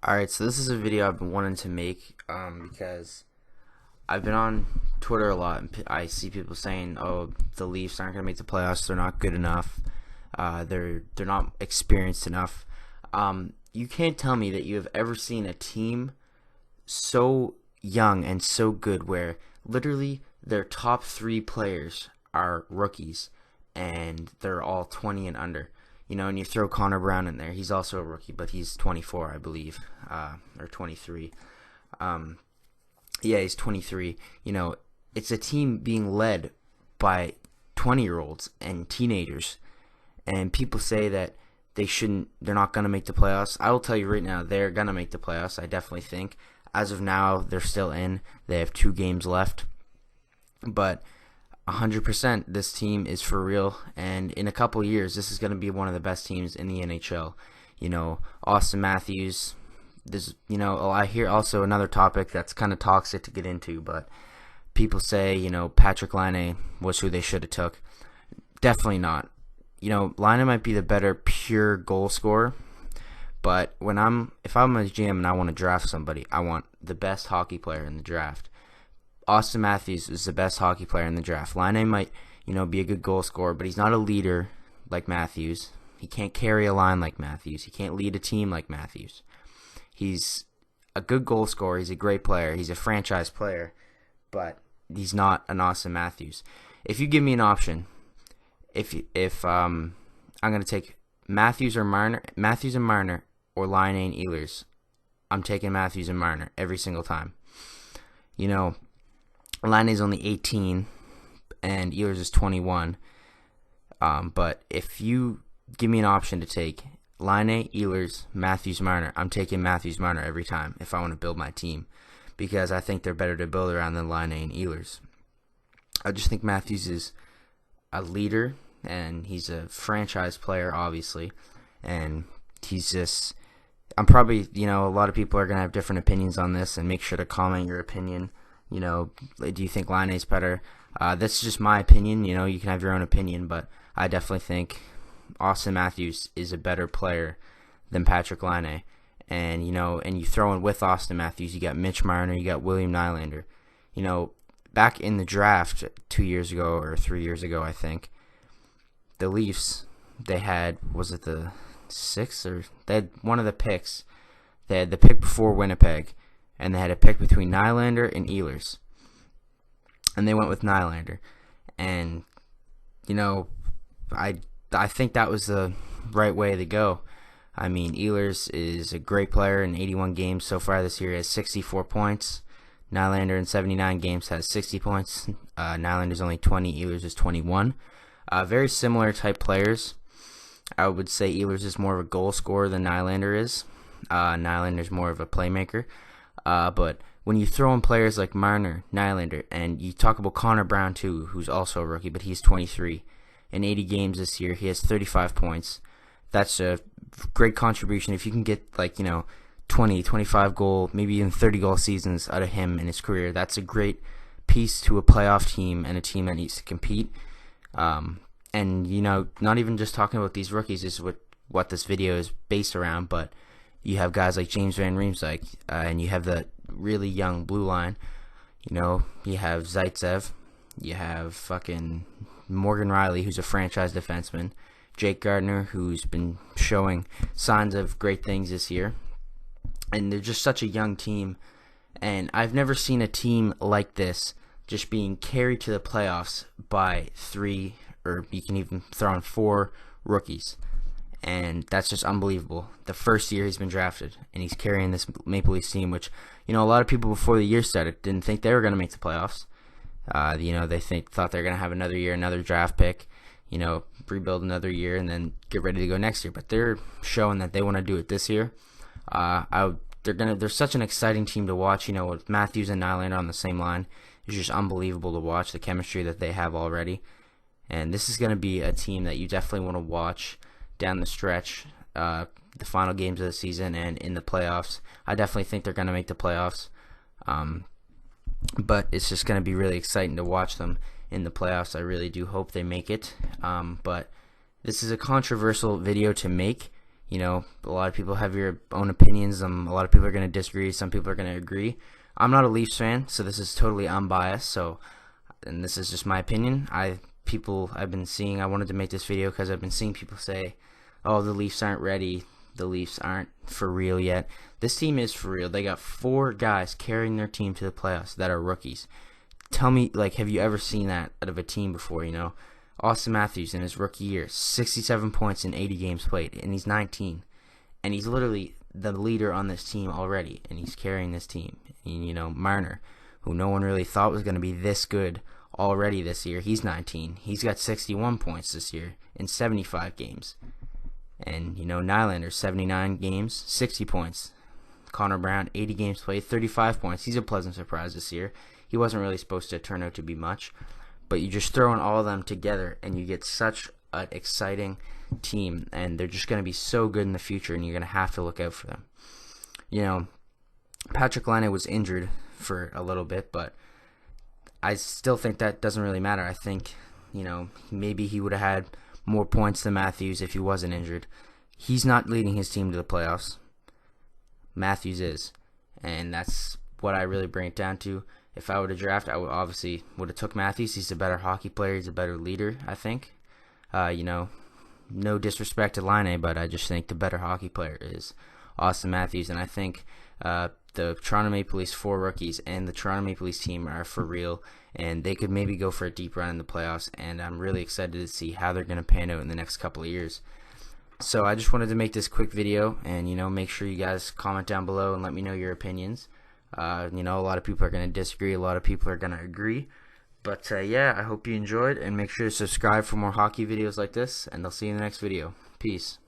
Alright, so this is a video I've been wanting to make because I've been on Twitter a lot and I see people saying, "Oh, the Leafs aren't going to make the playoffs. They're not good enough. They're not experienced enough." You can't tell me that you have ever seen a team so young and so good where literally their top three players are rookies and they're all 20 and under. And you throw Connor Brown in there. He's also a rookie, but he's 24, I believe, or 23. Yeah, he's 23. It's a team being led by 20-year-olds and teenagers, and people say that they're not going to make the playoffs. I will tell you right now, they're going to make the playoffs. I definitely think. As of now, they're still in. They have 2 games left, but 100% this team is for real, and in a couple years this is going to be one of the best teams in the NHL. Austin Matthews, I hear also another topic that's kind of toxic to get into, but people say Patrik Laine was who they should have took. Definitely not. Laine might be the better pure goal scorer, but if I'm a GM and I want to draft somebody, I want the best hockey player in the draft. Austin Matthews is the best hockey player in the draft. Laine might, be a good goal scorer, but he's not a leader like Matthews. He can't carry a line like Matthews. He can't lead a team like Matthews. He's a good goal scorer. He's a great player. He's a franchise player, but he's not an Austin Matthews. If you give me an option, if I'm going to take Matthews and Marner, or Laine and Ehlers, I'm taking Matthews and Marner every single time. Laine is only 18 and Ehlers is 21. But if you give me an option to take Laine, Ehlers, Matthews, Marner, I'm taking Matthews, Marner every time if I want to build my team, because I think they're better to build around than Laine and Ehlers. I just think Matthews is a leader and he's a franchise player, obviously, and I'm probably, a lot of people are going to have different opinions on this, and make sure to comment your opinion. Do you think Laine is better? That's just my opinion. You can have your own opinion, but I definitely think Austin Matthews is a better player than Patrik Laine. And and you throw in with Austin Matthews, you got Mitch Marner, you got William Nylander. Back in the draft 2 years ago or 3 years ago, I think, the Leafs, they had, was it the 6th, or they had one of the picks. They had the pick before Winnipeg, and they had a pick between Nylander and Ehlers, and they went with Nylander. And I think that was the right way to go. I mean, Ehlers is a great player. In 81 games so far this year, he has 64 points. Nylander in 79 games has 60 points. Nylander's only 20. Ehlers is 21. Very similar type players. I would say Ehlers is more of a goal scorer than Nylander is. Nylander's more of a playmaker. But when you throw in players like Marner, Nylander, and you talk about Connor Brown too, who's also a rookie, but he's 23. In 80 games this year, he has 35 points. That's a great contribution. If you can get 20, 25 goal, maybe even 30 goal seasons out of him in his career, that's a great piece to a playoff team and a team that needs to compete. And not even just talking about these rookies is what this video is based around, but you have guys like James Van Riemsdyk, and you have the really young blue line. You have Zaitsev, you have fucking Morgan Rielly, who's a franchise defenseman, Jake Gardiner, who's been showing signs of great things this year, and they're just such a young team. And I've never seen a team like this just being carried to the playoffs by 3, or you can even throw in 4 rookies. And that's just unbelievable. The first year he's been drafted, and he's carrying this Maple Leafs team, which, a lot of people before the year started didn't think they were going to make the playoffs. They thought they were going to have another year, another draft pick, rebuild another year, and then get ready to go next year. But they're showing that they want to do it this year. They're such an exciting team to watch. With Matthews and Nylander on the same line, it's just unbelievable to watch the chemistry that they have already. And this is going to be a team that you definitely want to watch down the stretch, the final games of the season and in the playoffs. I definitely think they're going to make the playoffs, but it's just going to be really exciting to watch them in the playoffs. I really do hope they make it, but this is a controversial video to make You know, a lot of people have your own opinions. A lot of people are going to disagree. Some people are going to agree. I'm not a Leafs fan, so this is totally unbiased. So, and this is just my opinion. I've been seeing. I wanted to make this video because I've been seeing people say, "Oh, the Leafs aren't ready. The Leafs aren't for real yet." This team is for real. They got 4 guys carrying their team to the playoffs that are rookies. Tell me, like, have you ever seen that out of a team before? You know, Austin Matthews in his rookie year, 67 points in 80 games played, and he's 19, and he's literally the leader on this team already, and he's carrying this team. And, you know, Marner, who no one really thought was going to be this good already this year, he's 19. He's got 61 points this year in 75 games. And, you know, Nylander, 79 games, 60 points. Connor Brown, 80 games played, 35 points. He's a pleasant surprise this year. He wasn't really supposed to turn out to be much. But you just throw in all of them together, and you get such an exciting team. And they're just going to be so good in the future, and you're going to have to look out for them. You know, Patrick Laine was injured for a little bit, but I still think that doesn't really matter. I think, you know, maybe he would have had more points than Matthews if he wasn't injured. He's not leading his team to the playoffs. Matthews is, and that's what I really bring it down to. If I were to draft, I would have took Matthews. He's a better hockey player. He's a better leader, I think. You know, no disrespect to Laine, but I just think the better hockey player is Austin Matthews, and I think the Toronto Maple Leafs 4 rookies and the Toronto Maple Leafs team are for real, and they could maybe go for a deep run in the playoffs, and I'm really excited to see how they're going to pan out in the next couple of years. So I just wanted to make this quick video, and, you know, make sure you guys comment down below and let me know your opinions. You know, a lot of people are going to disagree, a lot of people are going to agree, but yeah, I hope you enjoyed, and make sure to subscribe for more hockey videos like this, and I'll see you in the next video. Peace.